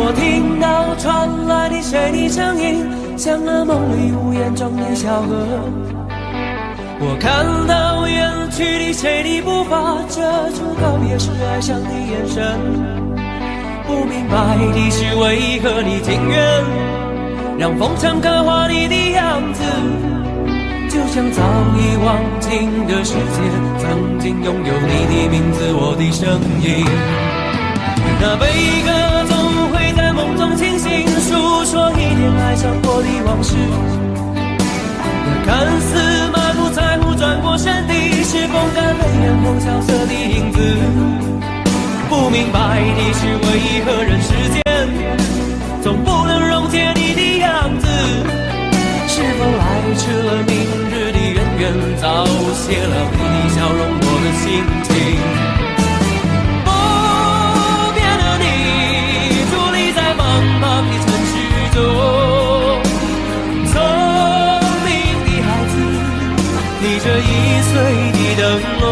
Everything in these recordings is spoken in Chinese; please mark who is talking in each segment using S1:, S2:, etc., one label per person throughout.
S1: 我听到传来的谁的声音，像那梦里无言中的小河。我看到远去的谁的步伐，遮住告别时哀伤的眼神。不明白的是，为何你情愿让风尘刻画你的样子，就像早已忘情的世界，曾经拥有你的名字，我的声音。那悲歌总会在梦中清醒，诉说一点爱上过的往事。那看似满不在乎转过身的，是风干泪眼后萧瑟的影子。不明白的是，为何人世间总不能溶解你的样子？是否来迟了明日的渊源，早谢了你的笑容，我的心情。不变的你，伫立在茫茫的城市中，聪明的孩子，你这1岁的灯笼，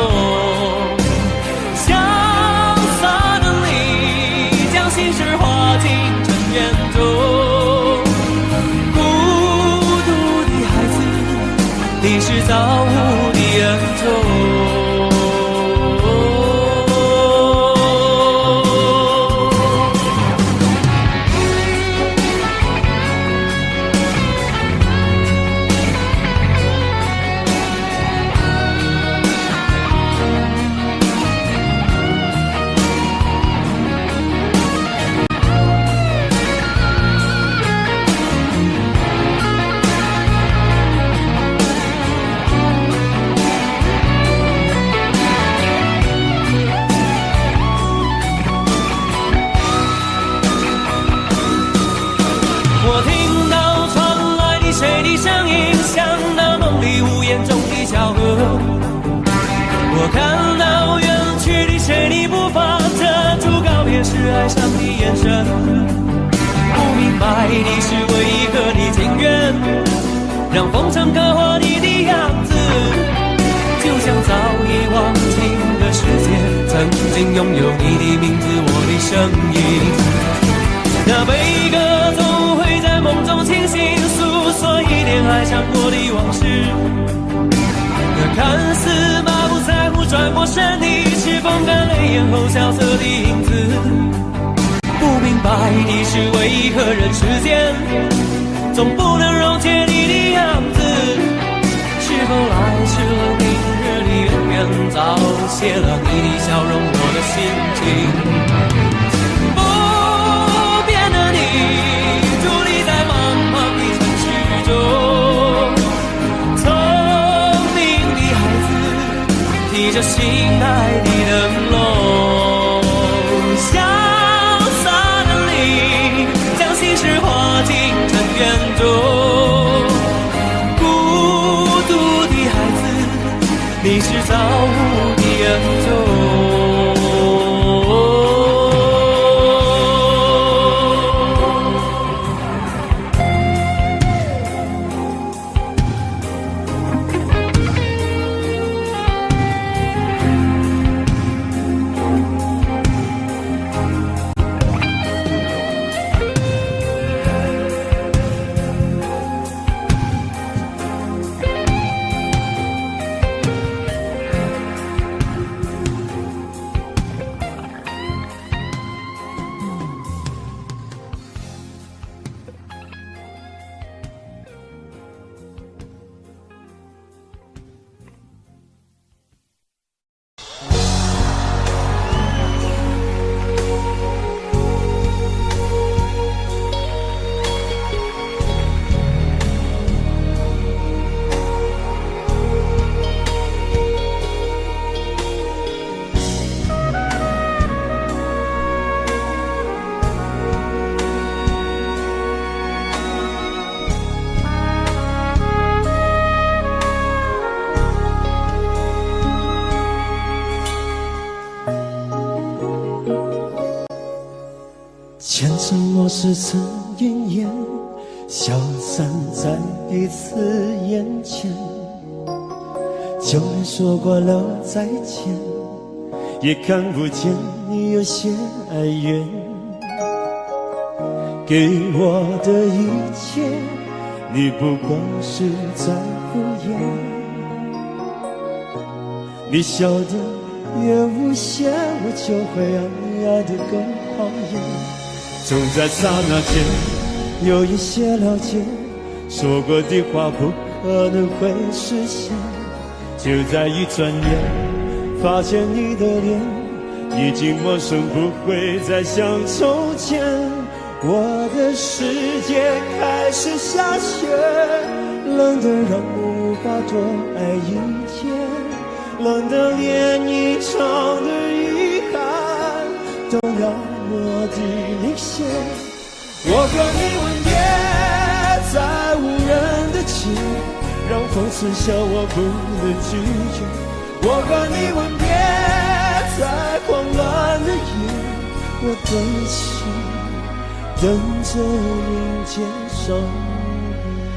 S1: 潇洒的你，将心事化进尘缘中。你是造物的恩宠。我看到远去的谁的步伐，遮住告别时哀伤的眼神。不明白的是，为何你情愿让风尘刻画你的样子，就像早已忘情的世界，曾经拥有你的名字，我的声音。那悲歌总会在梦中清醒，诉说一点爱上过的往事。那看似满不在乎转过身的，是风干泪眼后萧瑟的影子。不明白的是，为何人世间总不能溶解你的样子？是否来迟了明日的渊源，早谢了你的笑容，我的心情。不变的你，伫立在茫茫的城市中，提着心爱的灯笼，潇洒的你，将心事化进尘缘中。孤独的孩子，你是造物的恩宠。
S2: 前尘往事曾云烟，消散在彼此眼前。旧人说过了再见，也看不见你有些哀怨。给我的一切，你不过是在敷衍。你笑得越无邪，我就会爱得更讨厌。总在刹那间有一些了解，说过的话不可能会实现。就在一转眼，发现你的脸已经陌生，不会再像从前。我的世界开始下雪，冷得让我无法多爱一天，冷得连一场的遗憾都那么的明显。我和你吻别在无人的街，让风刺笑我不能拒绝。我和你吻别在慌乱的夜，我的心等着迎接伤悲。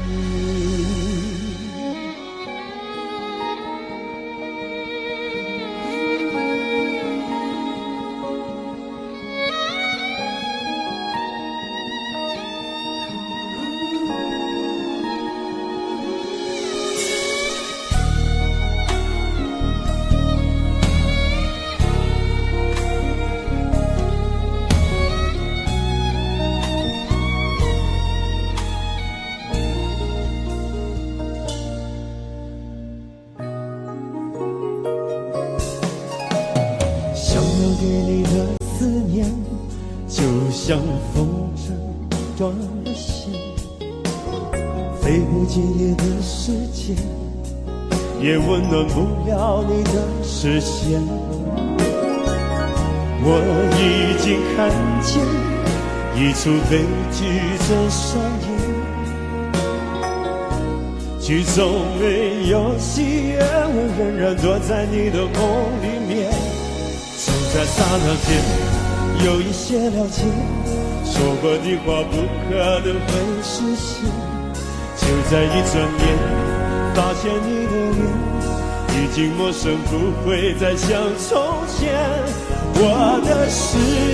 S2: 给你的思念，就像风筝断了线，飞不激烈的世界，也温暖不了你的视线。我已经看见一出悲剧正上演，剧中没有喜悦，我仍然躲在你的梦里面。在刹那间有一些了解，说过的话不可能会实现。就在一转眼，发现你的脸已经陌生，不会再像从前。我的世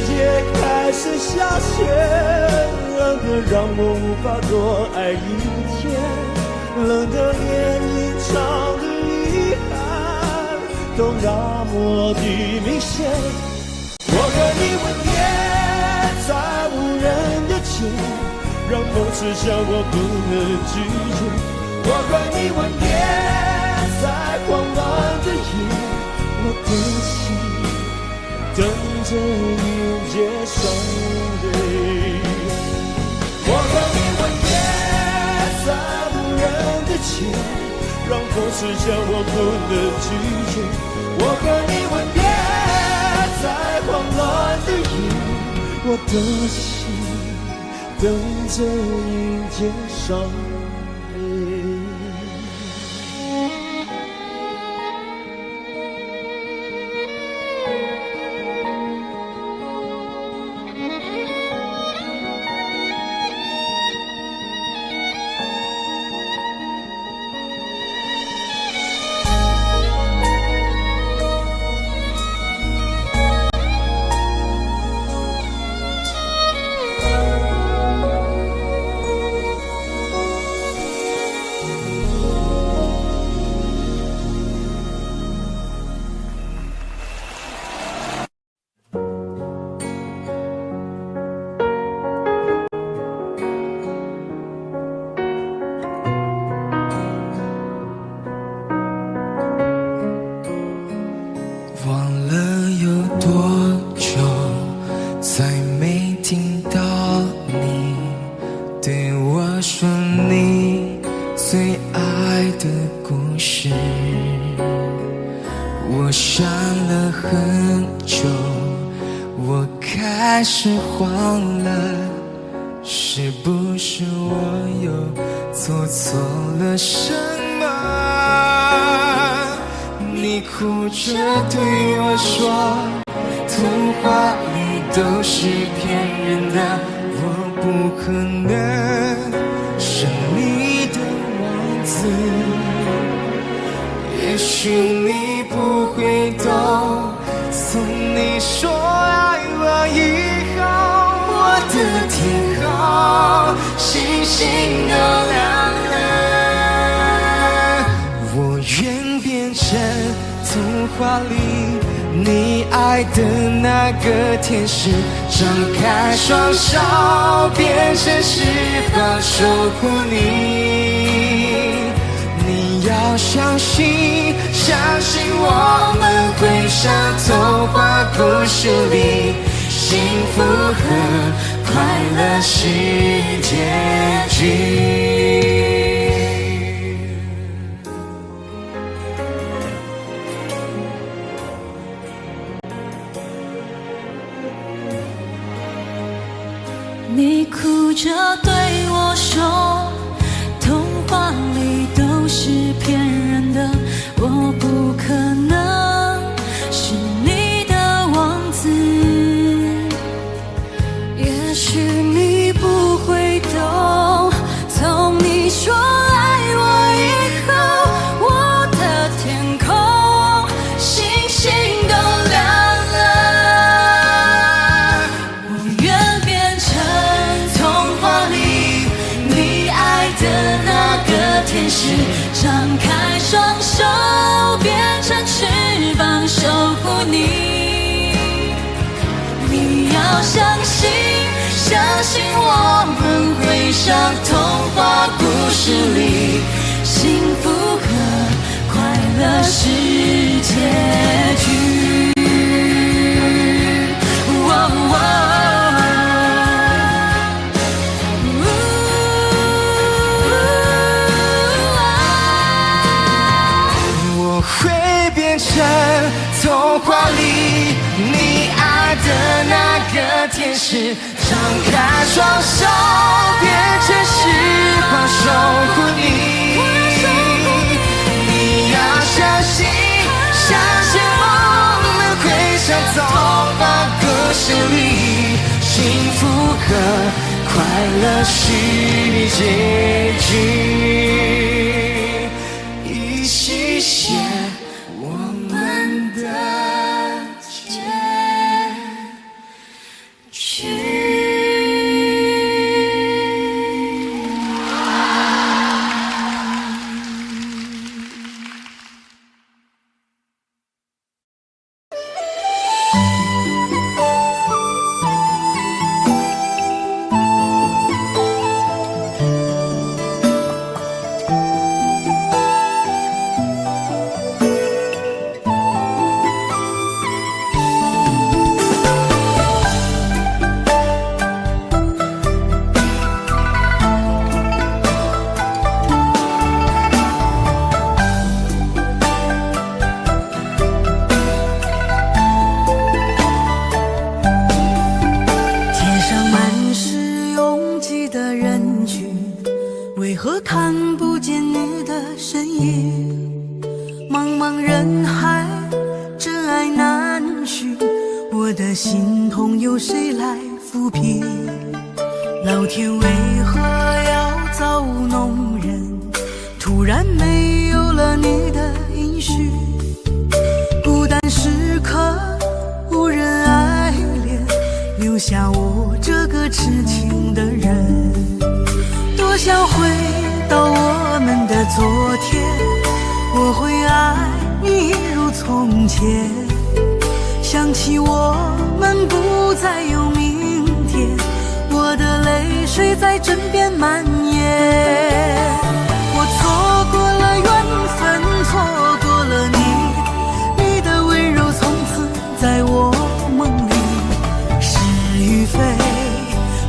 S2: 界开始下雪，冷得让我无法多爱一天，冷得连一场的遗憾都那么的明显。我和你吻别在无人的街，让风刺笑我不能拒绝。我和你吻别在慌乱的夜，我的心等着迎接伤悲。我和你吻别在无人的街，让风刺笑我不能拒绝。我和你吻别在慌乱的夜，我的心等着迎接伤悲。
S3: 开始慌了，是不是我又做错了什么？你哭着对我说，童话里都是骗人的，我不可能是你的王子。也许你不会懂，从你说爱我以后，我的天好星星都亮了。我愿变成童话里你爱的那个天使，张开双手，变成翅膀守护你。你要相信，相信我们会像童话故事里，幸福和快乐是结局。
S4: 你哭着对我说，童话里都是骗人的，我不可能是你的王子。也许你不会懂，从你说爱我以后，我的天空星星都亮了。我愿变成童话里你爱的那个天使，张开双手，变成翅膀守护你。你要相信，相信我们会像童话故事里，幸福和快乐是结局。
S3: 我会变成童话里你爱的那个天使，张开双手，变成翅膀守护你。你要相信，相信我们会像童话故事里，幸福和快乐是结局。一起写我们的结局。
S4: 为何看不见你的身影？茫茫人海，真爱难寻，我的心痛由谁来抚平？老天为何要造物弄人？突然没有了你的音讯，孤单时刻无人爱怜，留下我这个痴情的人。多想回到我们的昨天，我会爱你一如从前。想起我们不再有明天，我的泪水在枕边蔓延。我错过了缘分，错过了你，你的温柔从此在我梦里。是与非，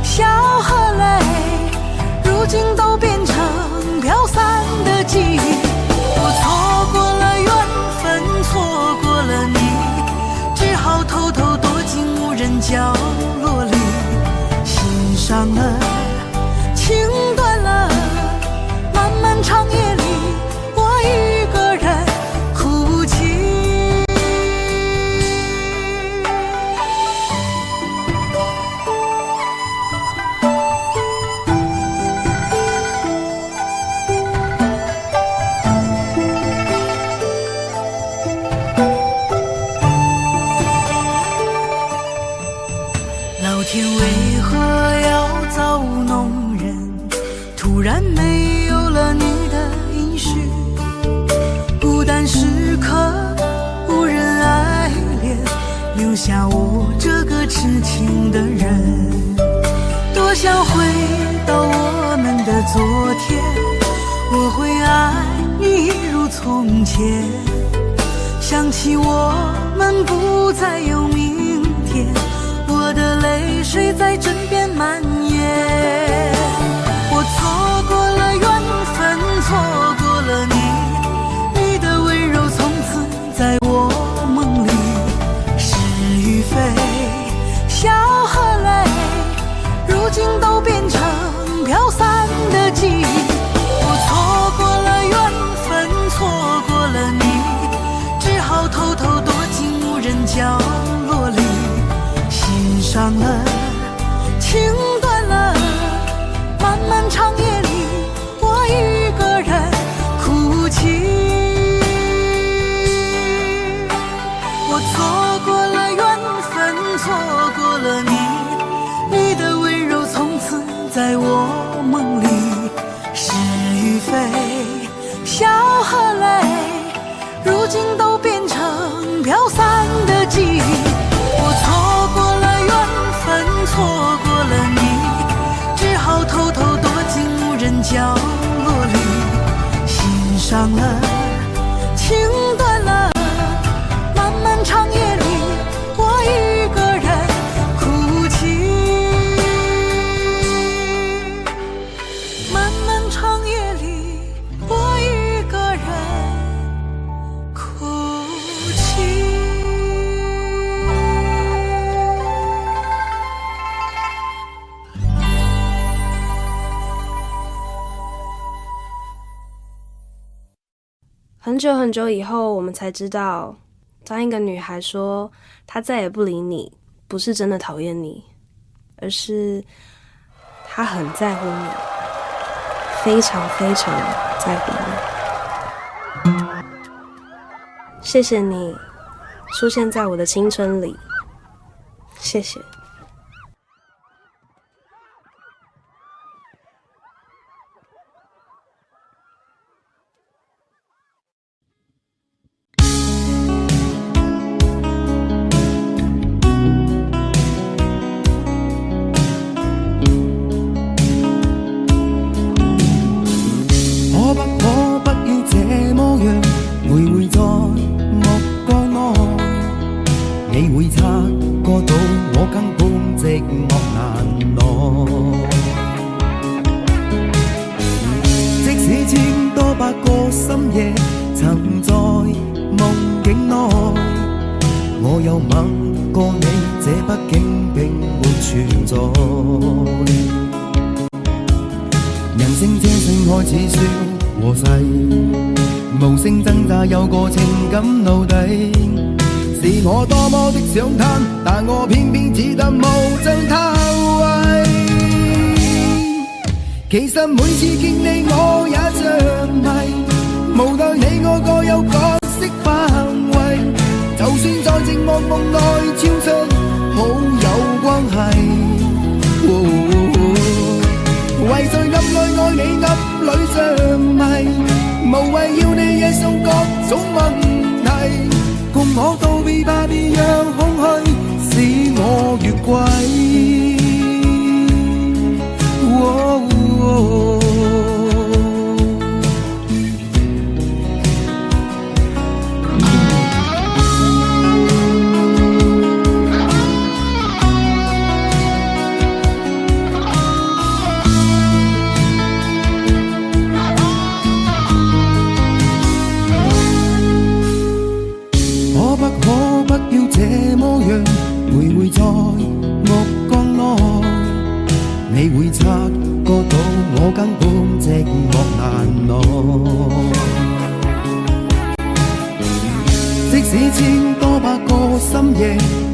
S4: 笑和泪，如今都变成飘散的记忆。我错过了缘分，错过了你，只好偷偷躲进无人角落里。心伤了，情断了，漫漫长夜里，我一个人哭泣。想回到我们的昨天，我会爱你一如从前。想起我们不再有明天，我的泪水在枕边蔓延。我错过了缘分，错过了你，你的温柔从此在我梦里。是与非，笑和泪，如今都变成飘散的记忆。我错过了缘分，错过了你，只好偷偷躲进无人角落里。心伤了，情断了，漫漫长夜里，我一个人哭泣。我错过了缘分，错过了你，你的温柔从此在我梦里。是与非，笑和泪，如今都变成飘散的记忆。我错过了缘分，错过了你，只好偷偷躲进无人角落里。心伤了，情断了，漫漫长夜里，我一个人哭泣。漫漫长夜里，我一个人哭泣。
S5: 很久很久以后，我们才知道，当一个女孩说她再也不理你，不是真的讨厌你，而是她很在乎你，非常非常在乎你。谢谢你出现在我的青春里，谢谢。
S3: 有個情感奴隸，是我多麼的想貪，但我偏偏只得無盡偷窺。其實每次見你我也像迷，無奈你我各有角色範圍，就算在寂寞夢內超出好友關係。為在暗內愛你暗裏像迷，無謂要你惹上各種問題，共我道別吧，別讓空虛使我越軌。你會察覺到我根本寂寞難耐，即使千多百個深夜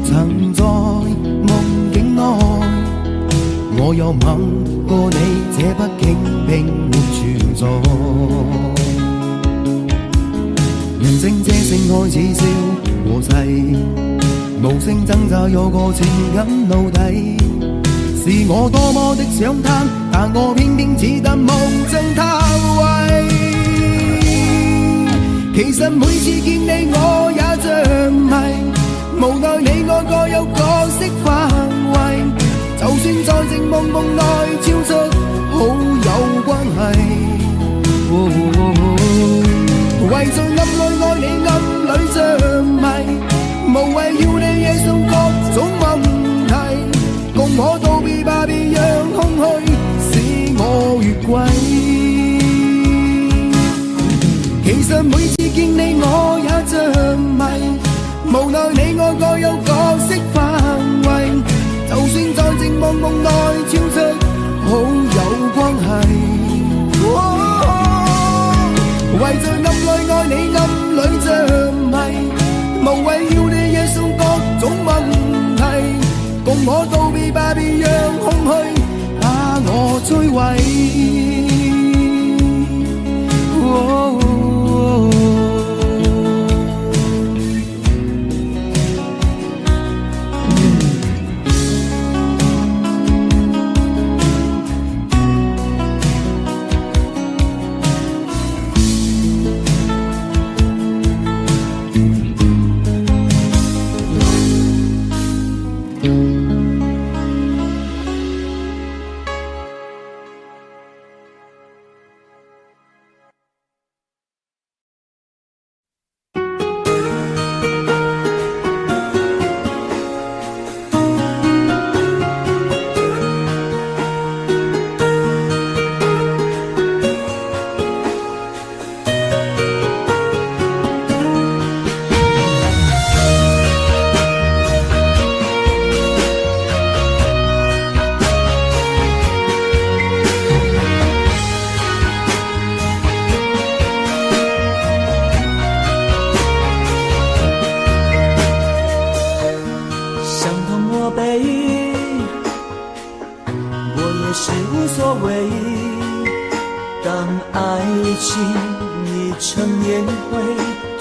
S3: 曾在夢境內，我有吻過你，這畢竟並沒存在。人生這性愛似笑和逝，無聲掙扎有個情感奴隸。是我多麼的想貪，但我偏偏只得無盡偷窺。其實每次見你我也像迷，無奈你我各有角色範圍，就算算在寂茫夢內超出好友關係，為在暗內愛你暗裏着迷，無謂要你惹上各種問題，共我道別吧，別讓空虛使我越軌。其實每次見你我也着迷，無奈你愛我有角色範圍，就算在寂寞夢內超出好友關係，為在暗裏愛你暗裏着迷，無謂要你惹上各種問題，共我道別吧，別讓空虛把我摧毀。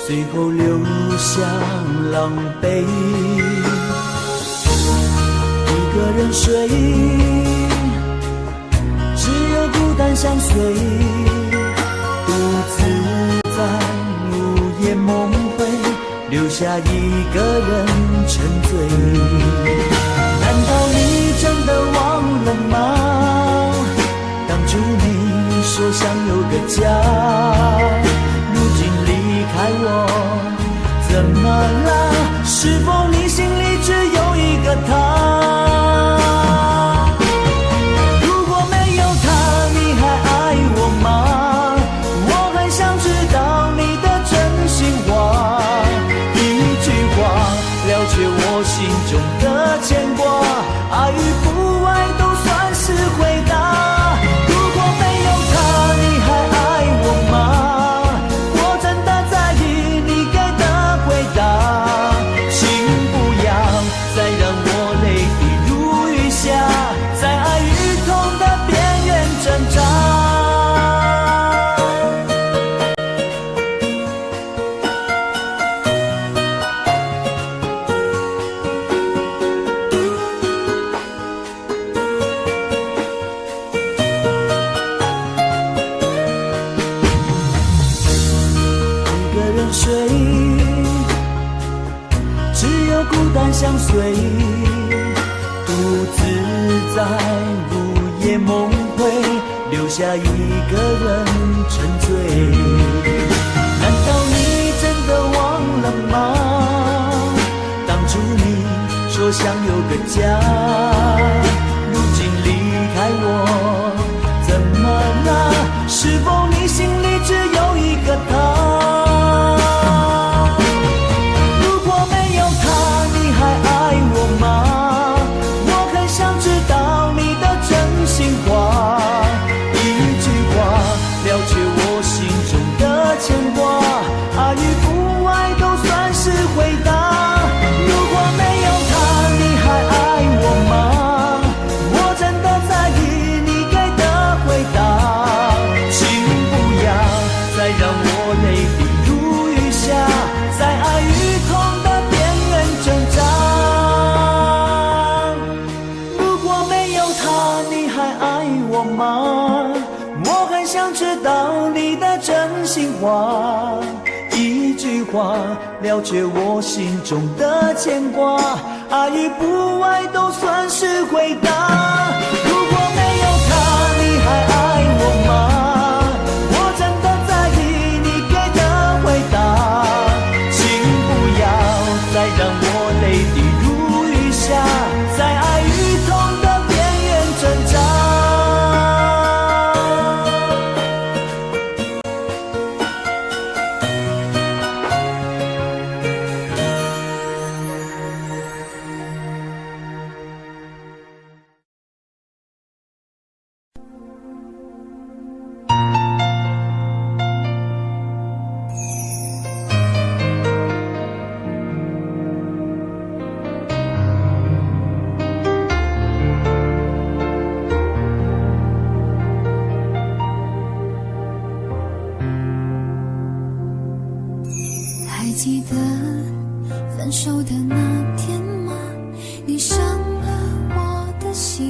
S1: 最后留下狼狈，一个人睡，只有孤单相随，独自在午夜梦回，留下一个人沉醉。难道你真的忘了吗？当初你说想有个家，我怎么了？是否你心里只有一个他？如果没有他，你还爱我吗？我很想知道你的真心话，一句话了解我心中的牵挂，爱与不爱都算是回答。如果没有他，你还爱我吗？相随，独自在午夜梦回，留下一个人沉醉。难道你真的忘了吗？当初你说想有个家，如今离开我，怎么了？是否你心里只有一个他？一句话了却我心中的牵挂，爱与不爱都算是回答。
S6: 分手的那天吗？你伤了我的心，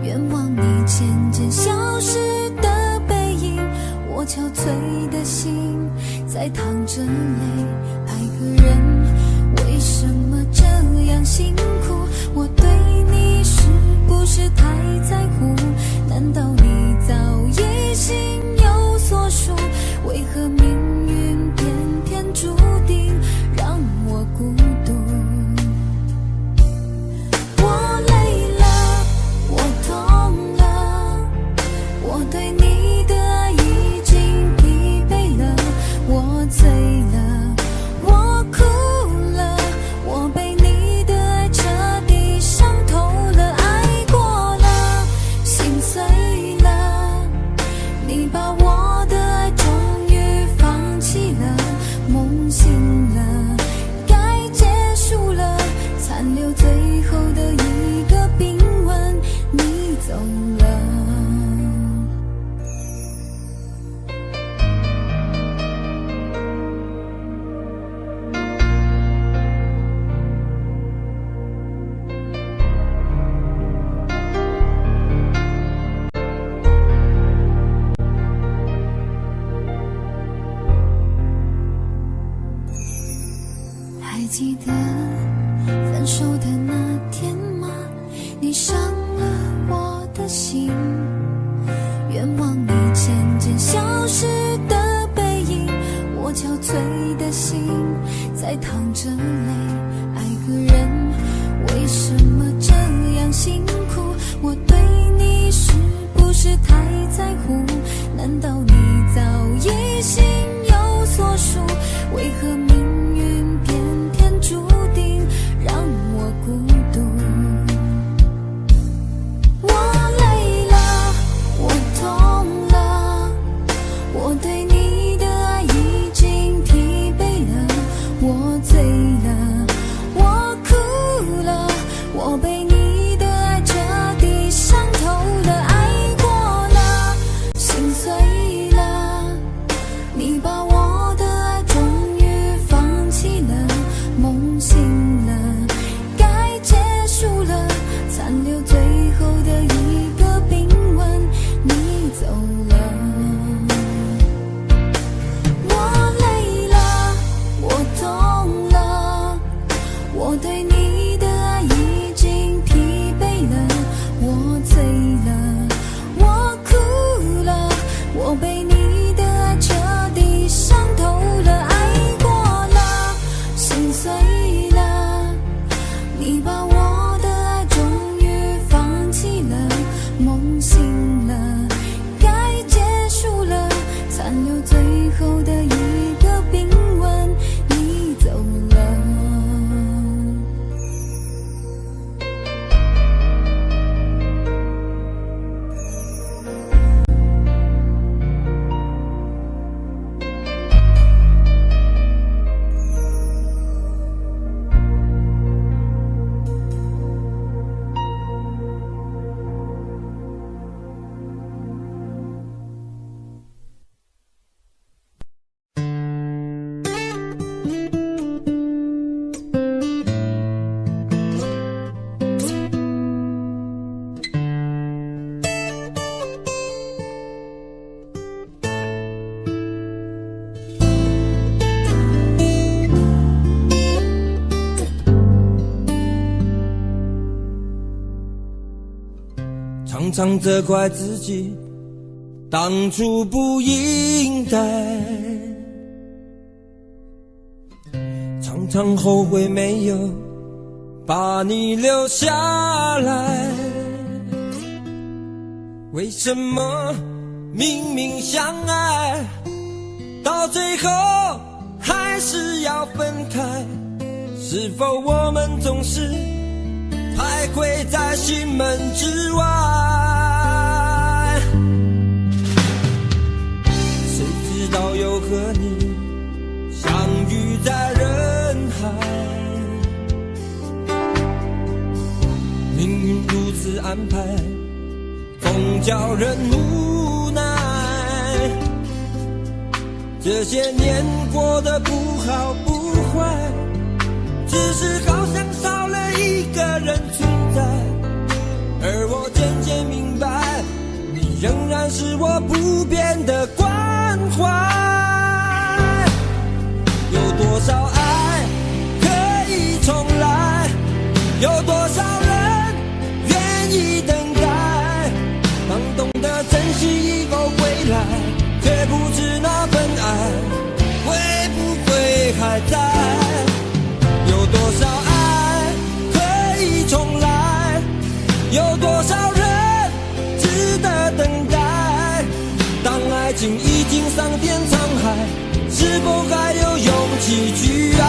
S6: 愿望你渐渐消失的背影，我憔悴的心在淌着泪。爱个人为什么这样辛苦？我对你是不是太在乎？难道你早已心有所属？为何命运偏偏注定让我孤独？我累了，我痛了，我对你的爱已经疲惫了，我醉了，我哭了，我被你的爱彻底伤透了，爱过了，心碎了，你把我的爱终于放弃了，梦醒了，该结束了，残留最后的一个冰吻，你走了。还记得分手的那天吗？你伤了我的心，愿望你渐渐消失的背影，我憔悴的心在淌着泪。爱个人为什么这样辛苦？我对你是不是太在乎？难道你早已心有所属？为何命运偏偏注定让我孤独？我累了，我痛了，我对你的爱已经疲惫了，我醉了，我哭了，我被你的爱彻底伤透了，爱过了，心碎了，你把我的爱终于放弃了，梦醒了，该结束了，残留最后的一个冰吻，你走了。我累了，我痛了，我对你的爱已经疲惫了，我醉了，我哭了，我被你的爱彻底伤透了，爱过了，心碎了，你把我的爱终于放弃了，梦醒了，该结束了，残留最后的一个冰吻，你走了。
S1: 常常责怪自己当初不应该，常常后悔没有把你留下来。为什么明明相爱，到最后还是要分开？是否我们总是徘徊在心门之外？谁知道又和你相遇在人海，命运如此安排，总叫人无奈。这些年过得不好不坏，只是好像少了一个人存在，而我渐渐明白，你仍然是我不变的关怀。有多少爱可以重来，有多少人愿意等待，当懂得珍惜以后归来，却不知那份爱会不会还在。有多少爱可以重来，有多少人值得等待，当爱情已经桑田沧海，是否还有勇气去爱？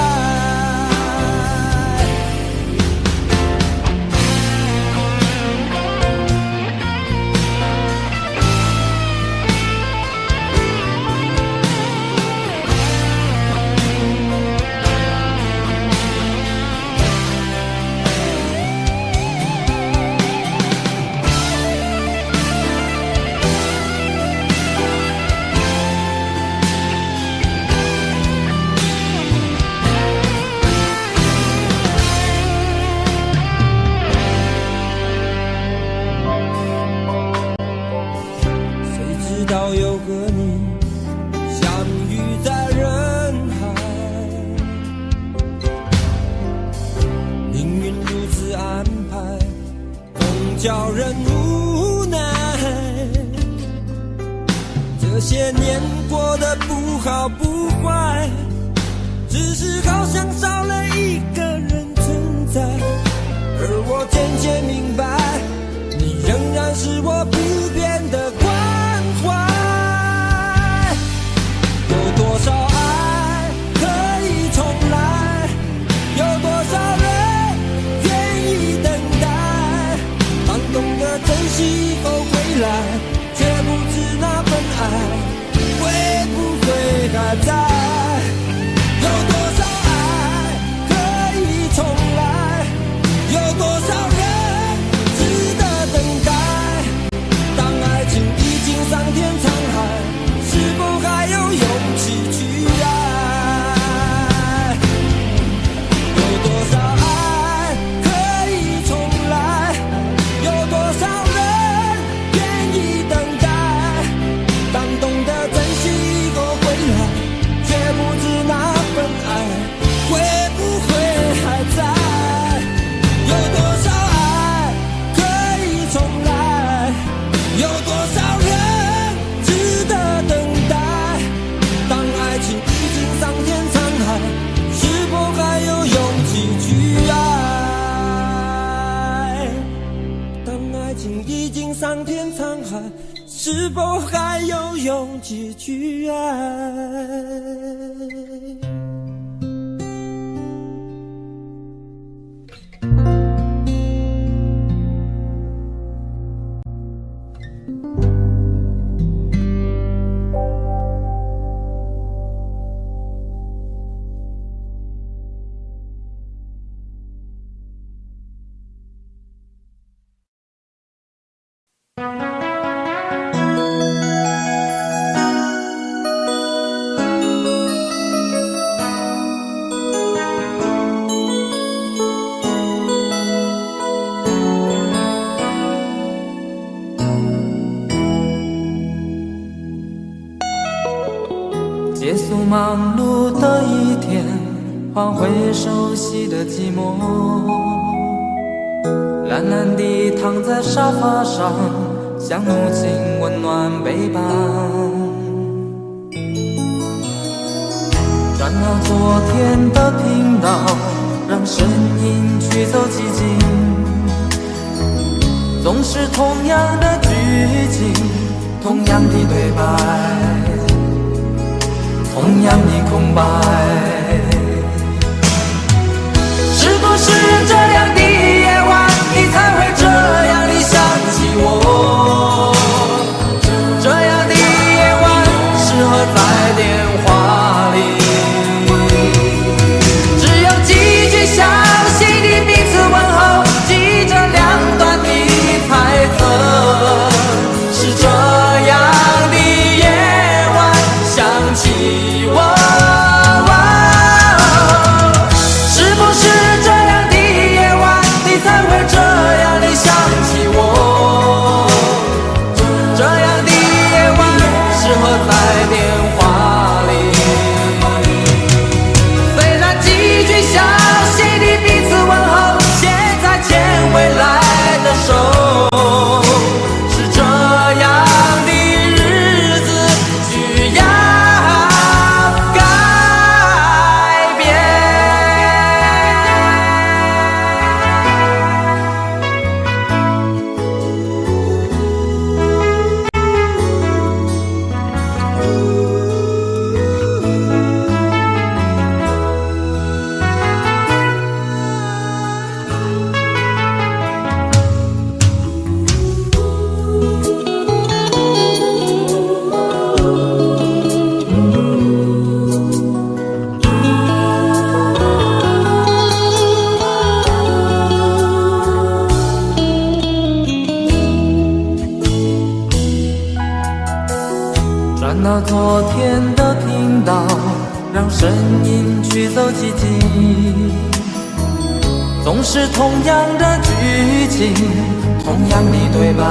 S1: 叫人无奈，这些年过得不好不坏，只是好像少了一个人存在，而我渐渐明白，你仍然是我不变的关怀。有多少爱可以重来，有多少人愿意等待，当懂得珍惜以后回来，却不知那份爱会不会还在。有多少爱可以重来，有多少人值得等待，当爱情已经桑田沧海，是否还有勇气去爱？有多少爱可以重来，有多少人愿意等待，当懂得珍惜以后回来，却不知那份爱会不会还在。有多少爱可以重来，有多少人值得等待，当爱情已经桑田沧海，是否还有勇气去爱？当爱情已经桑田沧海，是否还有勇气去爱？
S7: 结束忙碌的一天，换回熟悉的寂寞，懒懒地躺在沙发上，像母亲温暖背膀。转到昨天的频道，让声音驱走寂静，总是同样的剧情，同样的对白，同样的空白。是不是这样的夜晚，你才会这样的想起我？这样的夜晚适合在电话里，只有几句相信的彼此问候，记着两端的猜测。是这样的夜晚想起我。烦恼昨天都听到，让声音驱走寂静。总是同样的剧情，同样的对白，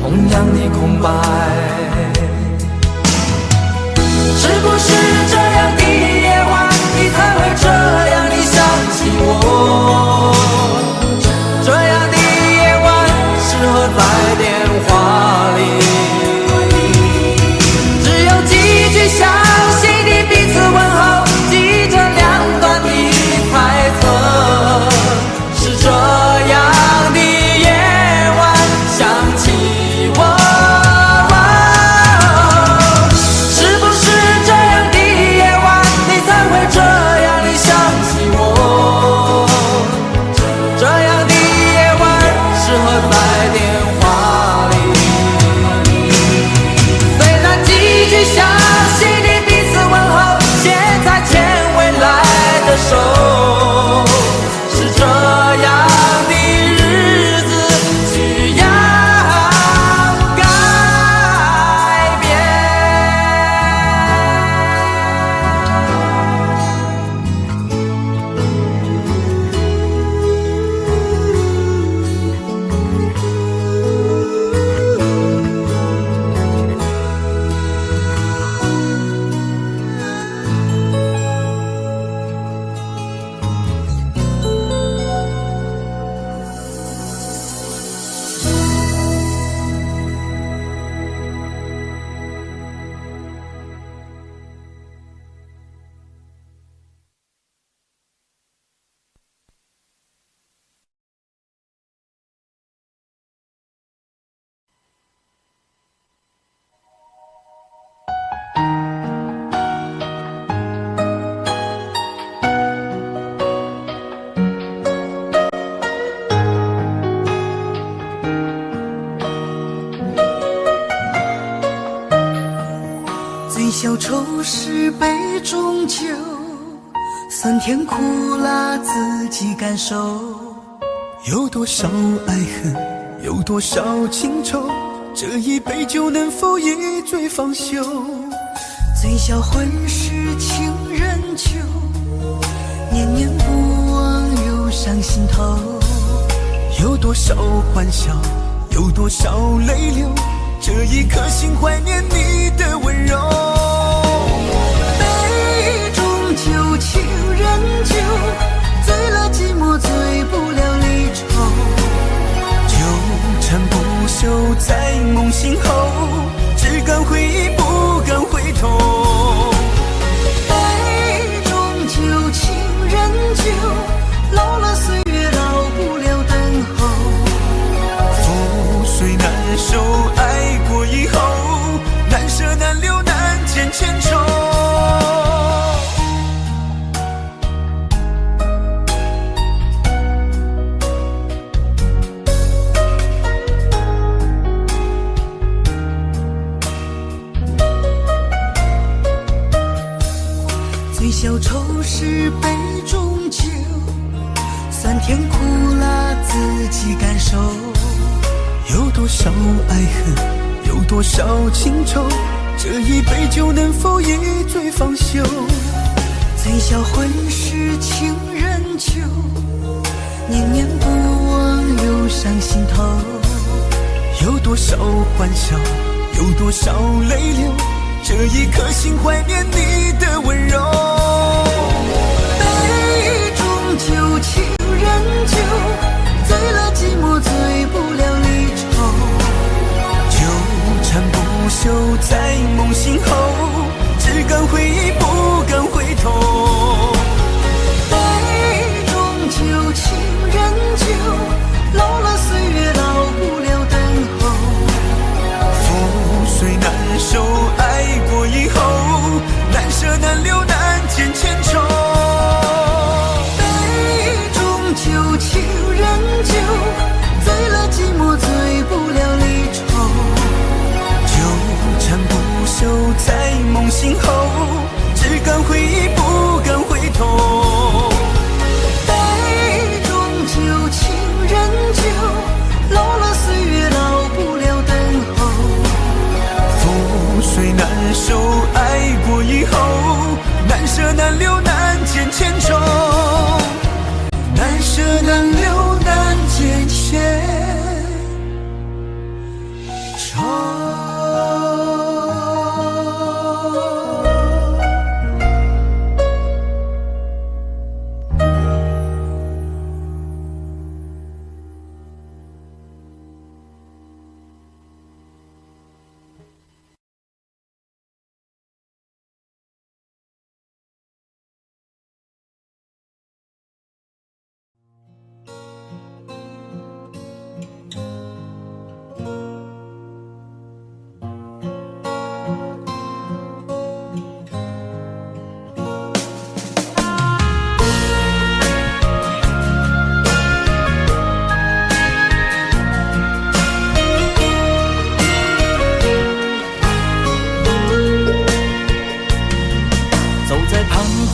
S7: 同样的空白。是不是这样的夜晚，你才会这样地想起我？这样的夜晚适合在电话里，只有几句相信的彼此问候，记着两端的猜测。是这样的夜晚想起我。
S4: 醉消愁是杯中酒，酸甜苦辣自己感受。
S3: 有多少爱恨，有多少情愁，这一杯酒能否一醉方休？
S4: 醉消魂是情人酒，念念不忘又上心头。
S3: 有多少欢笑，有多少泪流，这一颗心怀念你的温柔。
S4: 杯中酒，情人酒，醉了寂寞，醉不了离愁。
S3: 纠缠不休在梦醒后，只敢回忆不敢回头。
S4: 杯中酒，情人酒，老了岁月老不了等候。
S3: 覆水难收，爱过以后，难舍难留难见千愁。
S4: 醉消愁是杯中酒，酸甜苦辣自己感受。
S3: 有多少爱恨，有多少情愁，这一杯酒能否一醉方休？
S4: 醉消魂是情人酒，念念不忘又上心头。
S3: 有多少欢笑，有多少泪流，这一颗心怀念你的温柔。
S4: 杯中酒，情人酒，醉了寂寞，醉不了离愁。
S3: 纠缠不休在梦醒后，只敢回忆不敢回头。
S4: 杯中酒，情人酒，老了岁月老不了等候。
S3: 覆水难收，爱过以后，难舍难留难见千愁。
S4: 杯中酒，情人酒，醉了
S3: 手，爱过以后，难舍难留难见千重，难舍难留难见千重。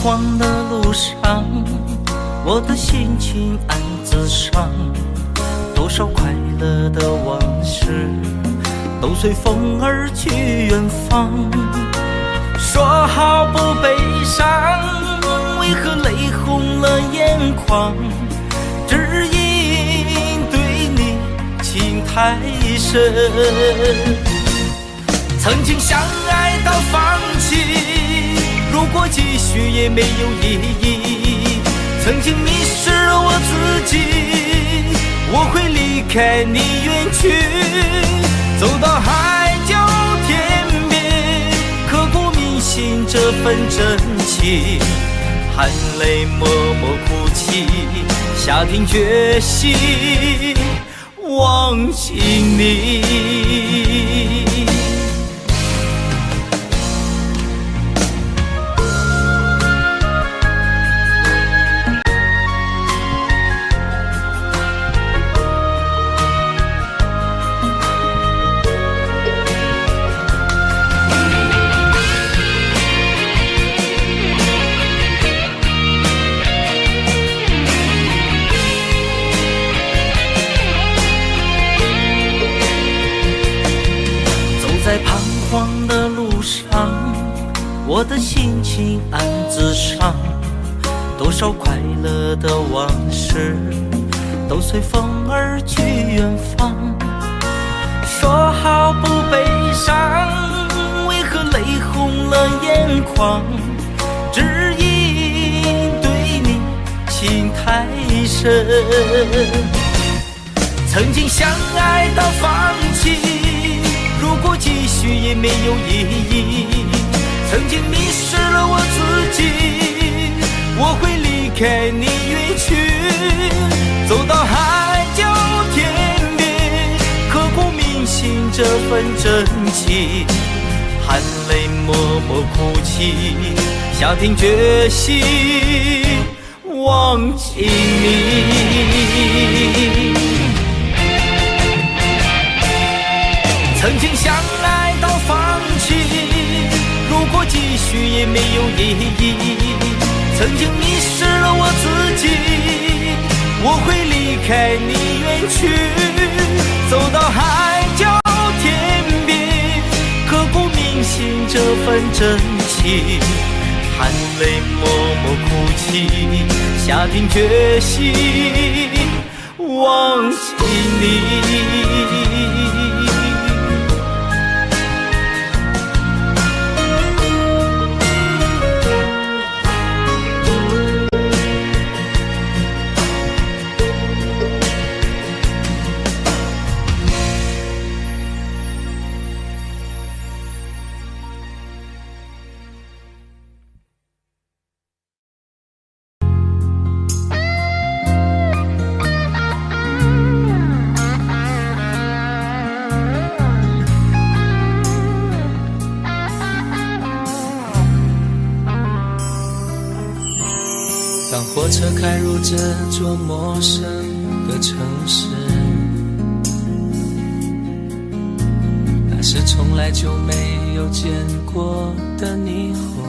S7: 慌的路上，我的心情暗自伤，多少快乐的往事都随风而去远方。说好不悲伤，为何泪红了眼眶？只因对你情太深，曾经相爱到放弃，如果继续也没有意义。曾经迷失了我自己，我会离开你远去，走到海角天边，刻骨铭心这份真情，含泪默默哭泣，下定决心忘记你。在彷徨的路上，我的心情暗自伤，多少快乐的往事都随风而去远方。说好不悲伤，为何泪红了眼眶？只因对你情太深，曾经相爱到放弃，如果继续也没有意义。曾经迷失了我自己，我会离开你远去，走到海角天边，刻骨铭心这份真情，含泪默默哭泣，下定决心忘记你。曾经相爱到放弃，如果继续也没有意义。曾经迷失了我自己，我会离开你远去，走到海角天边，刻骨铭心这份真情，含泪默默哭泣，下定决心忘记你。
S1: 当火车开入这座陌生的城市，那是从来就没有见过的霓虹。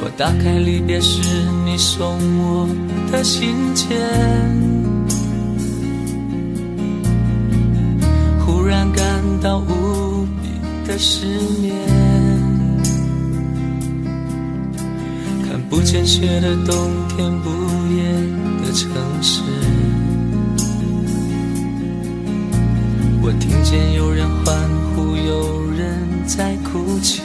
S1: 我打开离别时你送我的信件，忽然感到无的失眠，看不见雪的冬天，不夜的城市。我听见有人欢呼，有人在哭泣，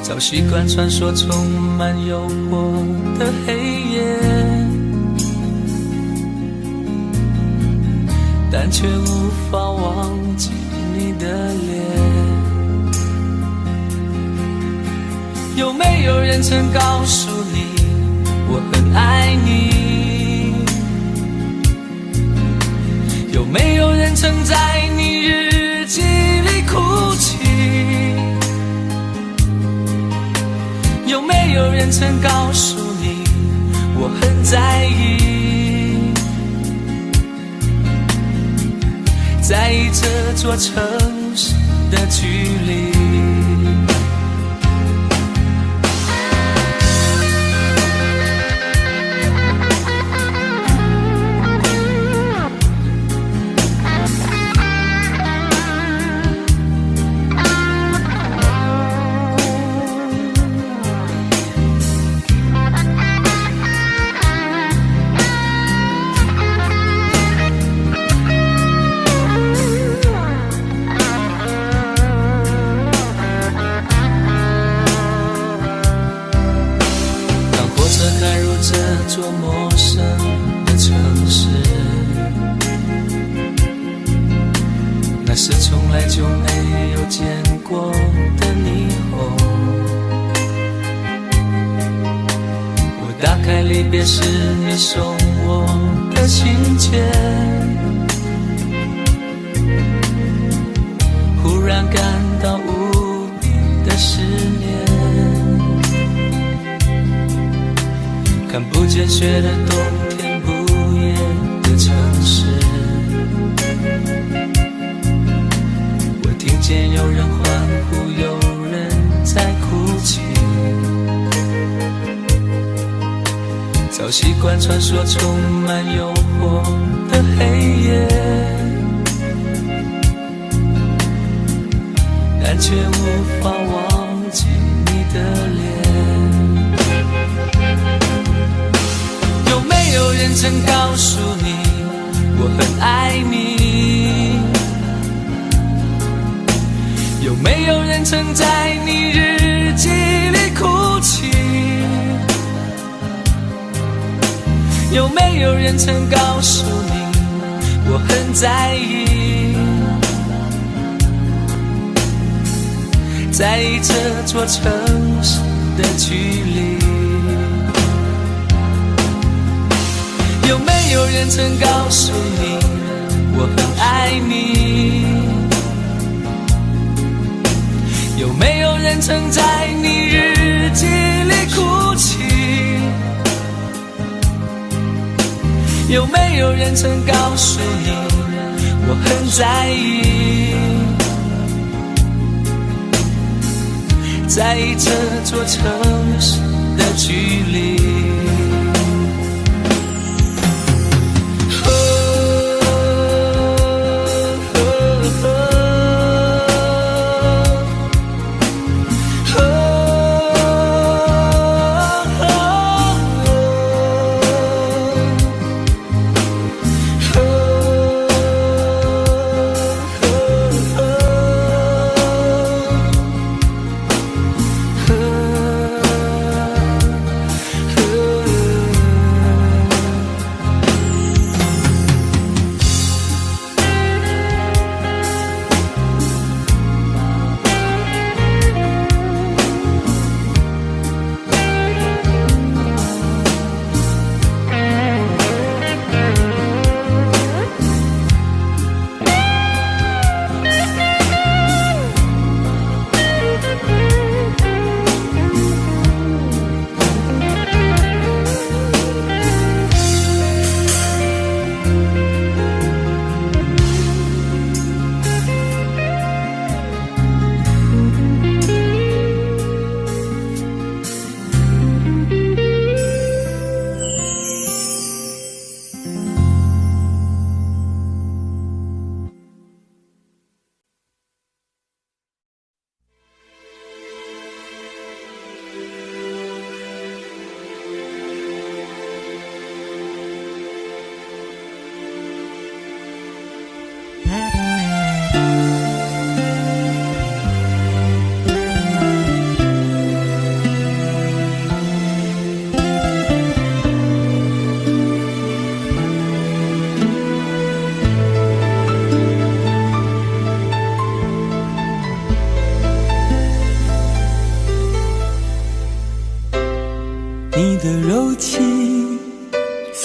S1: 早习惯传说充满诱惑的黑夜，但却无法忘记你的脸。有没有人曾告诉你我很爱你？有没有人曾在你日记里哭泣？有没有人曾告诉你我很在意？在意这座城市的距离。这座陌生的城市，那是从来就没有见过的霓虹。我打开离别时你送我的信件，忽然感到无比的思念。看不见雪的冬天，不夜的城市。我听见有人欢呼，有人在哭泣，早习惯传说充满诱惑的黑夜，但却无法忘记你的脸。有没有人曾告诉你我很爱你？有没有人曾在你日记里哭泣？有没有人曾告诉你我很在意？在意这座城市的距离。有没有人曾告诉你我很爱你？有没有人曾在你日记里哭泣？有没有人曾告诉你我很在意？在意这座城市的距离。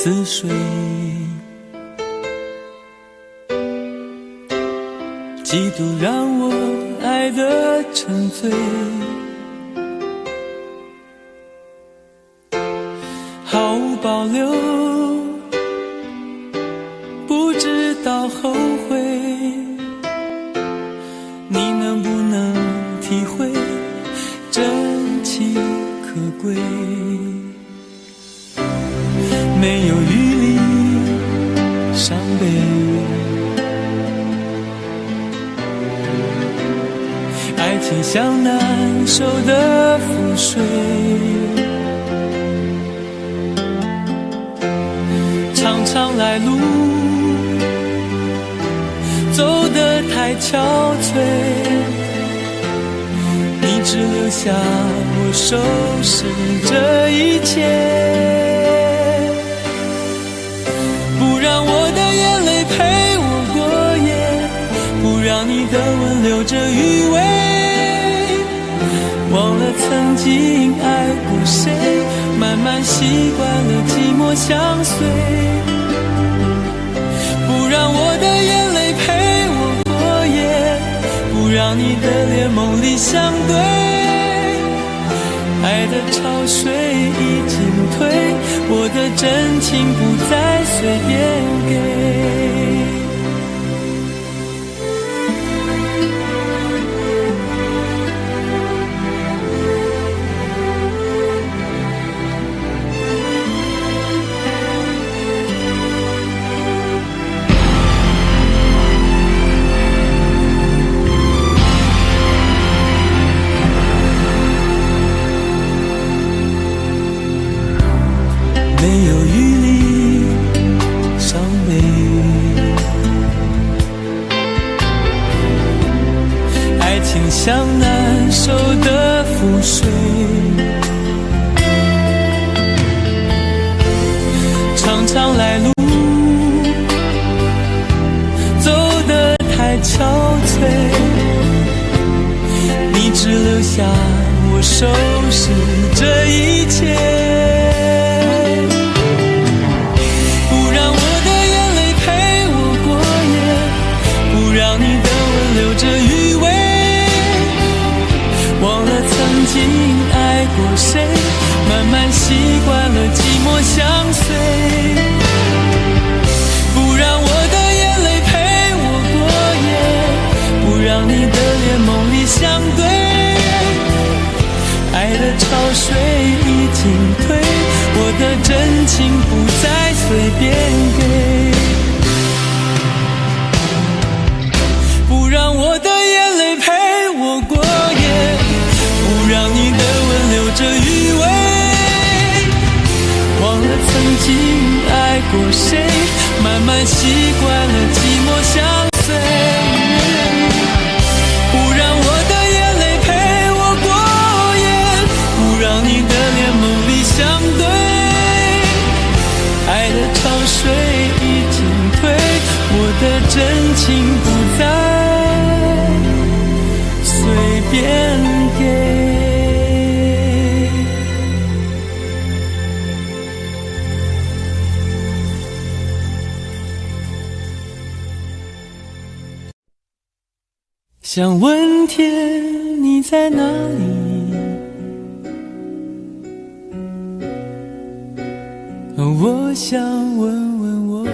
S1: 似水，嫉妒让我爱得沉醉，毫无保留，不知道后悔。你能不能体会真情可贵？没有余力伤悲，爱情像难收的覆水，常常来路走得太憔悴，你只留下我收拾这一切，不让我的眼泪陪我过夜，不让你的吻留着余味，忘了曾经爱过谁，慢慢习惯了寂寞相随，不让我的眼泪陪我过夜，不让你的脸梦里相对，爱的潮水已经退，我的真情不再随便给。没有余力伤悲，爱情像难收的覆水，常常来路走得太憔悴，你只留下我收拾这一切，曾经爱过谁，慢慢习惯了寂寞相随，不让我的眼泪陪我过夜，不让你的脸梦里相对，爱的潮水已经退，我的真情不再随便给，不让我的眼泪陪我过夜，不让你的吻留着余味，忘了曾经爱过谁，慢慢习惯了寂寞相随，不让我的眼泪陪我过夜，不让你的脸梦里相对，爱的潮水已经退，我的真情不再随便给。想问天你在哪里，我想问问我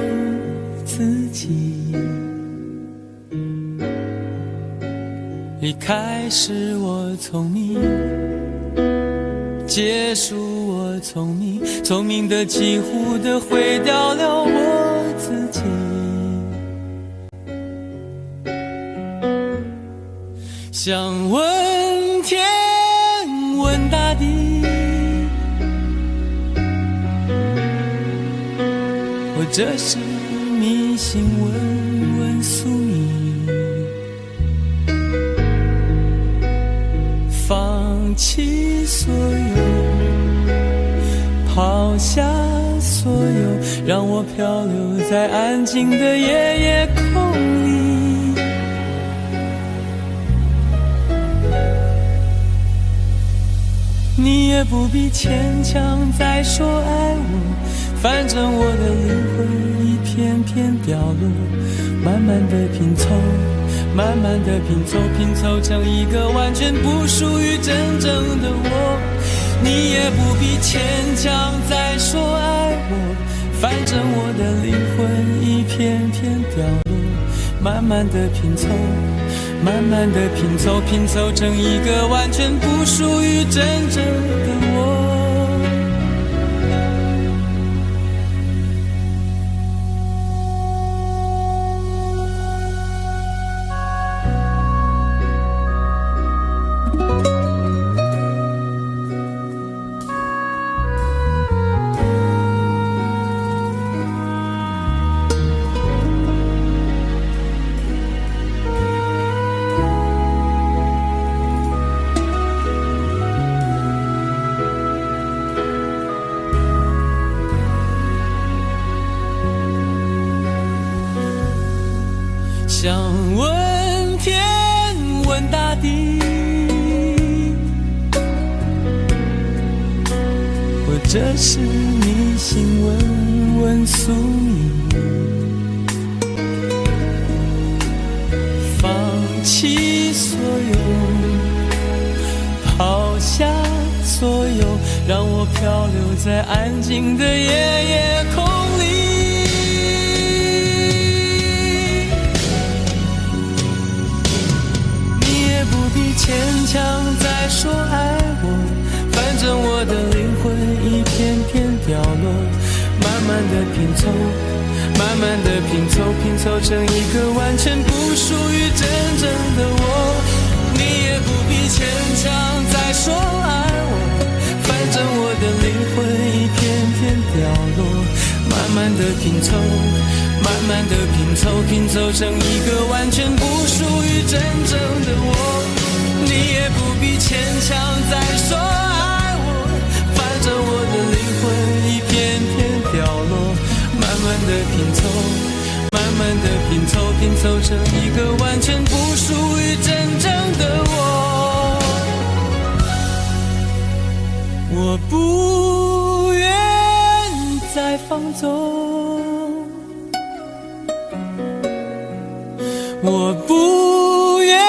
S1: 自己，离开时我聪明，结束我聪明，聪明的几乎的毁掉了我自己，想问天问大地，或者是迷信问问宿命，放弃所有，抛下所有，让我漂流在安静的夜夜空里，你也不必牵强再说爱我，反正我的灵魂一片片掉落，慢慢的拼凑，慢慢的拼凑，拼凑成一个完全不属于真正的我。你也不必牵强再说爱我，反正我的灵魂一片片掉落，慢慢的拼凑，慢慢的拼凑，拼凑成一个完全不属于真正的我。想问天问大地，或者是迷信问问宿命，放弃所有，抛下所有，让我漂流在安静的夜空里。牵强再说爱我，反正我的灵魂一片片掉落，慢慢的拼凑，慢慢的拼凑，拼凑成一个完全不属于真正的我。你也不必牵强再说爱我，反正我的灵魂一片片掉落，慢慢的拼凑，慢慢的拼凑，拼凑成一个完全不属于真正的我。你也不必牵强再说爱我，反正我的灵魂一片片掉落，慢慢的拼凑，慢慢的拼凑，拼凑成一个完全不属于真正的我。我不愿再放纵，我不愿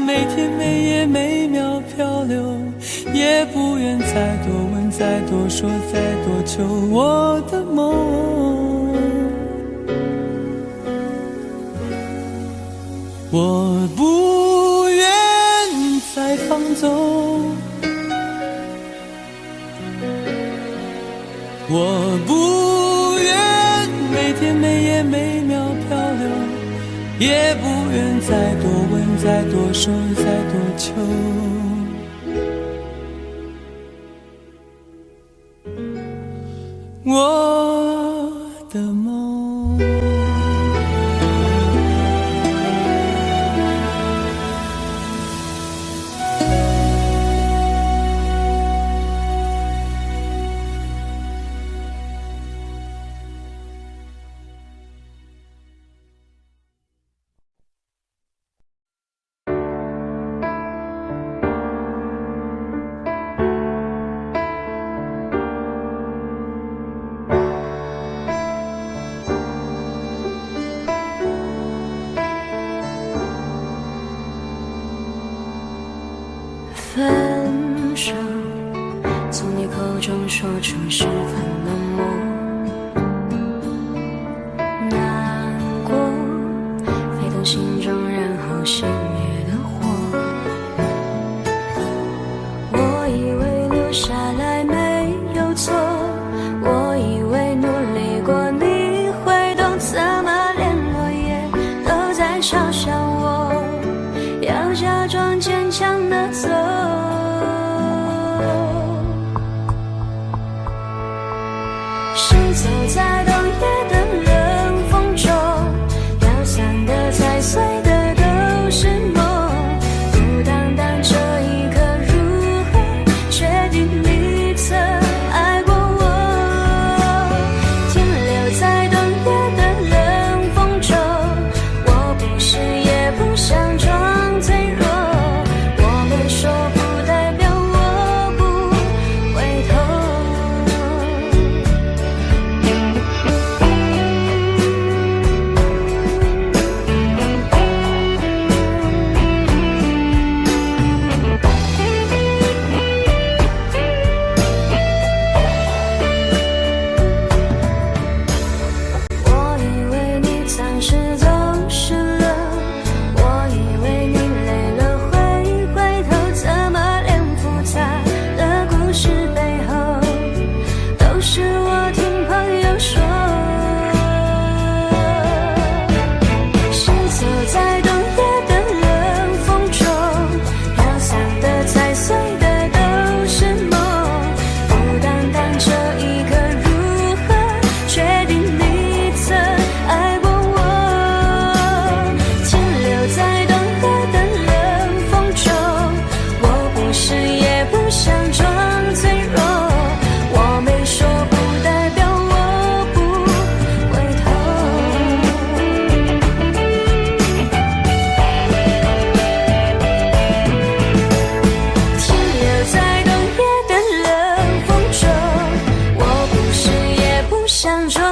S1: 每天每夜每秒漂流，也不愿再多问再多说再多求我的梦。我不愿再放纵，我不愿每天每夜每秒漂流，也不愿再多问再多说再多求我的梦。
S6: 分手，从你口中说出十分冷漠，难过沸腾心中，然后熄灭的火。我以为留下来没有错，我以为努力过你会懂，怎么连落叶都在嘲笑我，要假装坚强。走，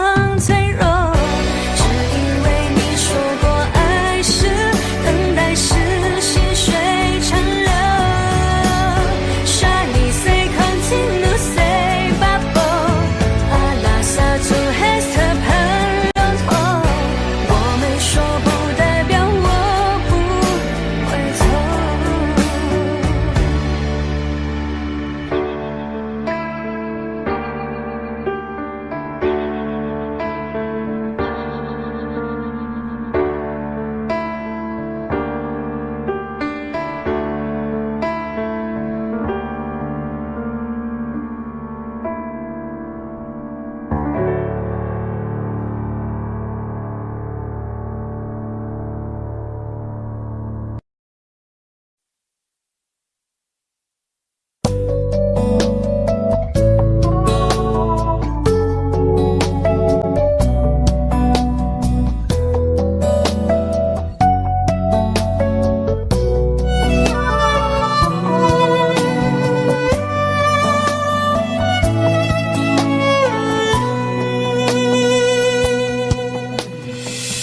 S4: 更脆弱。只因为你说过爱是等待是细水长流。Shiny say continue say bubble ala sa tu has the power。我没说不代表我不回头。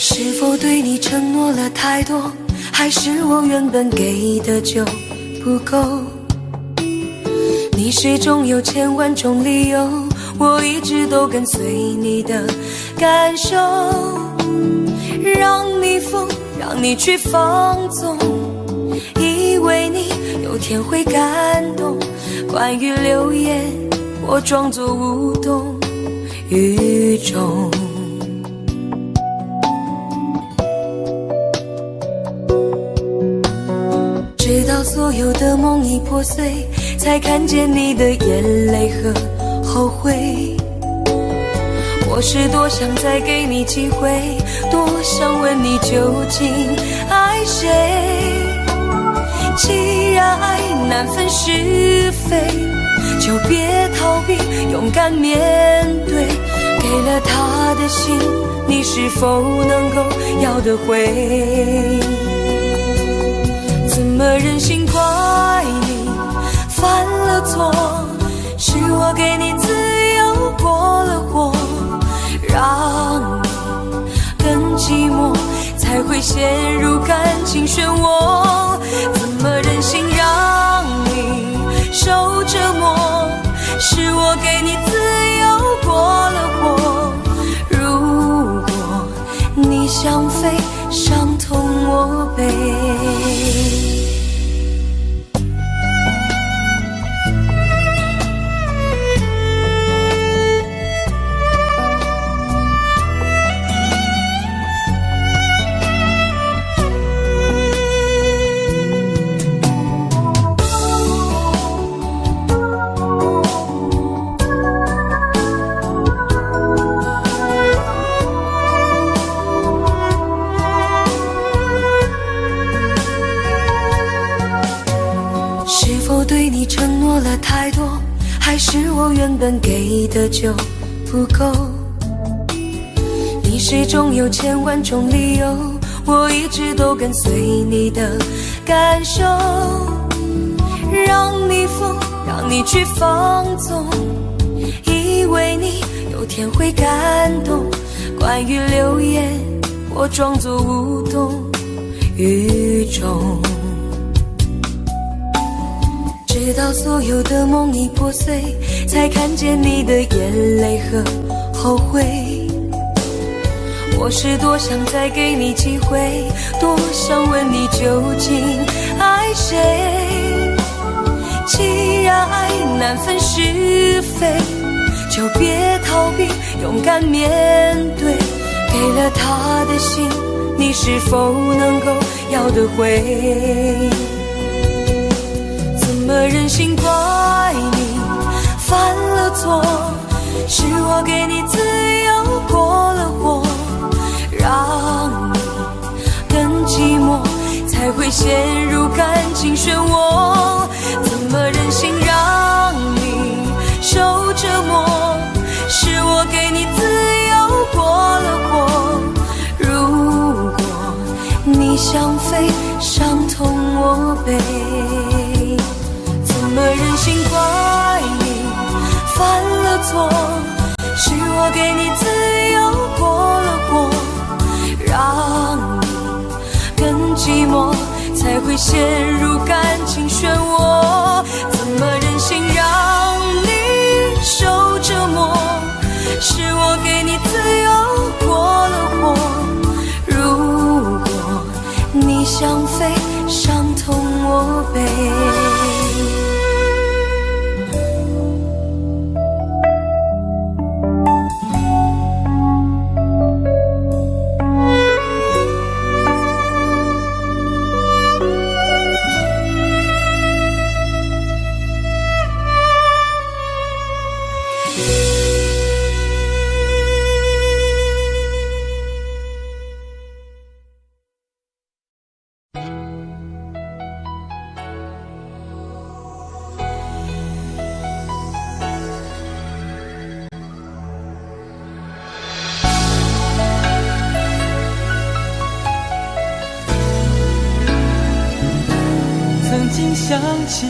S4: 是否对你承诺了太多，还是我原本给的就不够？你始终有千万种理由，我一直都跟随你的感受，让你疯，让你去放纵，以为你有天会感动。关于流言，我装作无动于衷。直到所有的梦已破碎，才看见你的眼泪和后悔。我是多想再给你机会，多想问你究竟爱谁。既然爱难分是非，就别逃避，勇敢面对。给了他的心，你是否能够要得回？怎么忍心怪你犯了错？是我给你自由过了火，让你更寂寞，才会陷入感情漩涡。怎么忍心让你受折磨？是我给你自由过了火。如果你想飞，伤痛我背。对你承诺了太多，还是我原本给的就不够？你始终有千万种理由，我一直都跟随你的感受，让你疯，让你去放纵，以为你有天会感动。关于流言，我装作无动于衷。直到所有的梦已破碎，才看见你的眼泪和后悔。我是多想再给你机会，多想问你究竟爱谁。既然爱难分是非，就别逃避，勇敢面对。给了他的心，你是否能够要得回？怎么忍心怪你犯了错？是我给你自由过了火，让你更寂寞，才会陷入感情漩涡。怎么忍心让你受折磨？是我给你自由过了火。如果你想飞，伤痛我背。怎么忍心怪你犯了错？是我给你自由会陷入感情漩涡？怎么忍心让你受折磨？是我给你自由过了火。如果你想飞，伤痛我背。
S1: 曾经想起，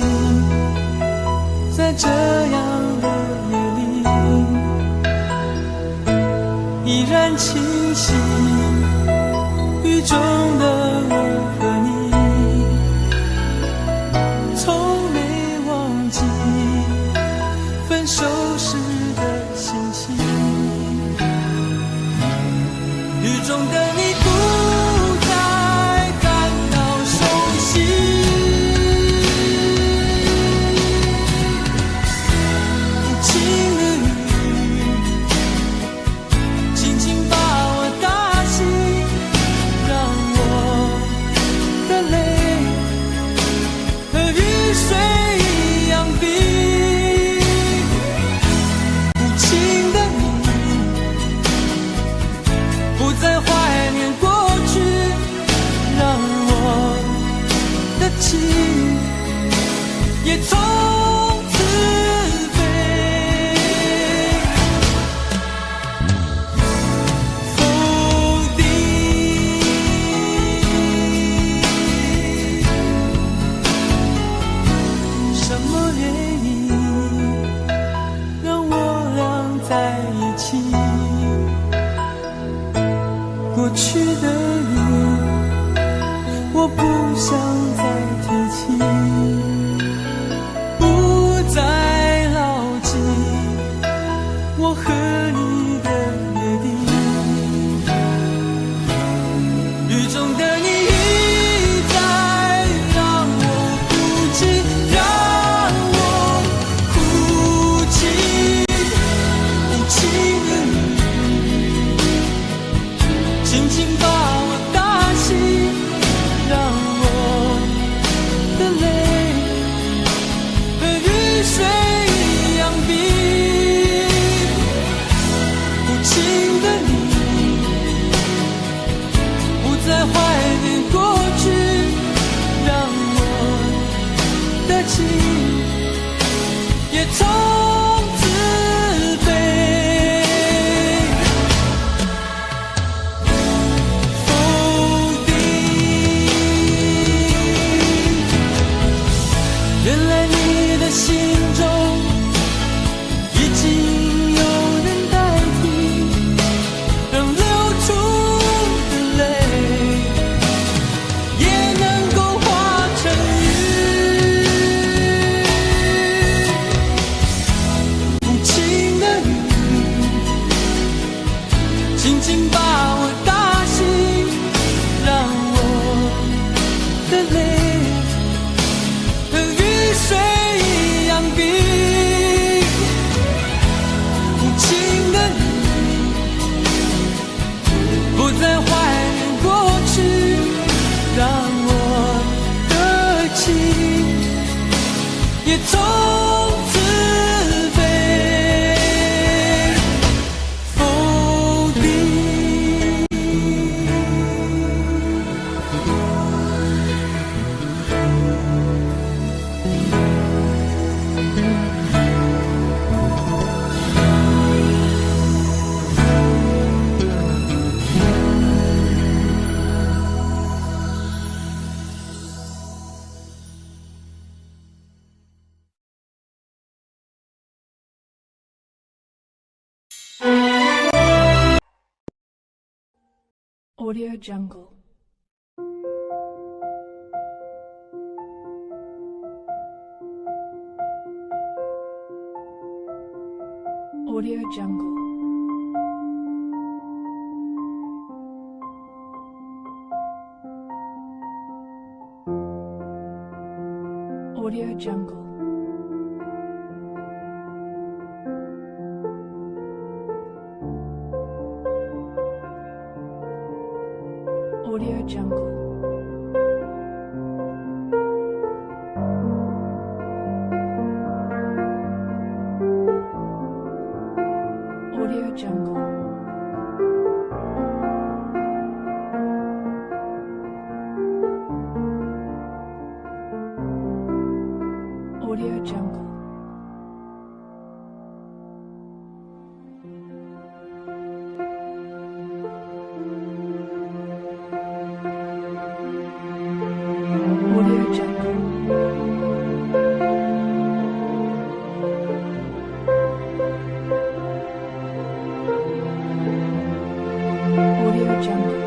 S1: 在这样的夜里，依然清晰雨中的我和你，从没忘记分手时的心情。雨中的你不再感到熟悉。也从此飞，否定什么原因让我俩在一起？过去的你，我不想再提起。我和你的约定，雨中的你一再让我哭泣，让我哭泣。无情的你，轻轻把我打醒，让我的泪和雨水一样冰。情的你，不再怀念过去，让我的情也从此飞。否定，原来你的心中已经。轻轻把我打醒，让我的泪和雨水一样冰。无情的你，不再怀念过去，让我的情也从此飞。
S8: Audio Jungle. Audio Jungle. Audio Jungle. Audio Jungle. Audio Jungle. Audio Jungle. Audio Jungle. Audio Jungle.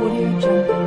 S8: Audio Jungle.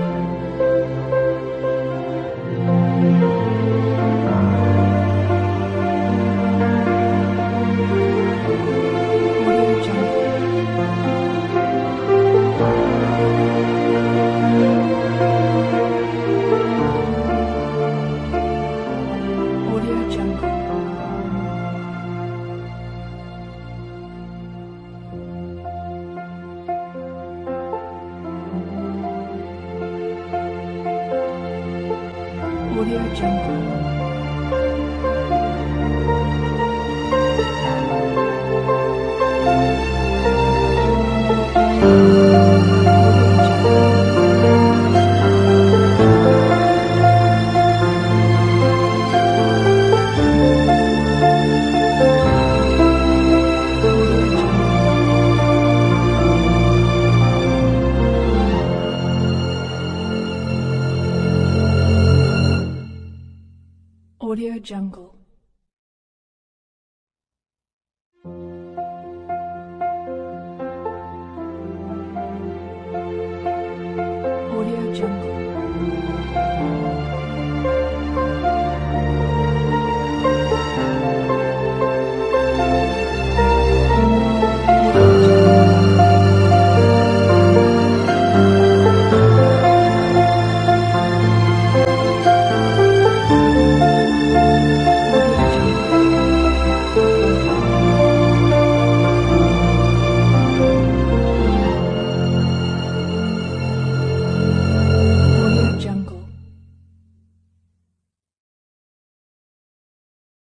S8: Audio Jungle. Audio Jungle. Audio Jungle. Audio Jungle.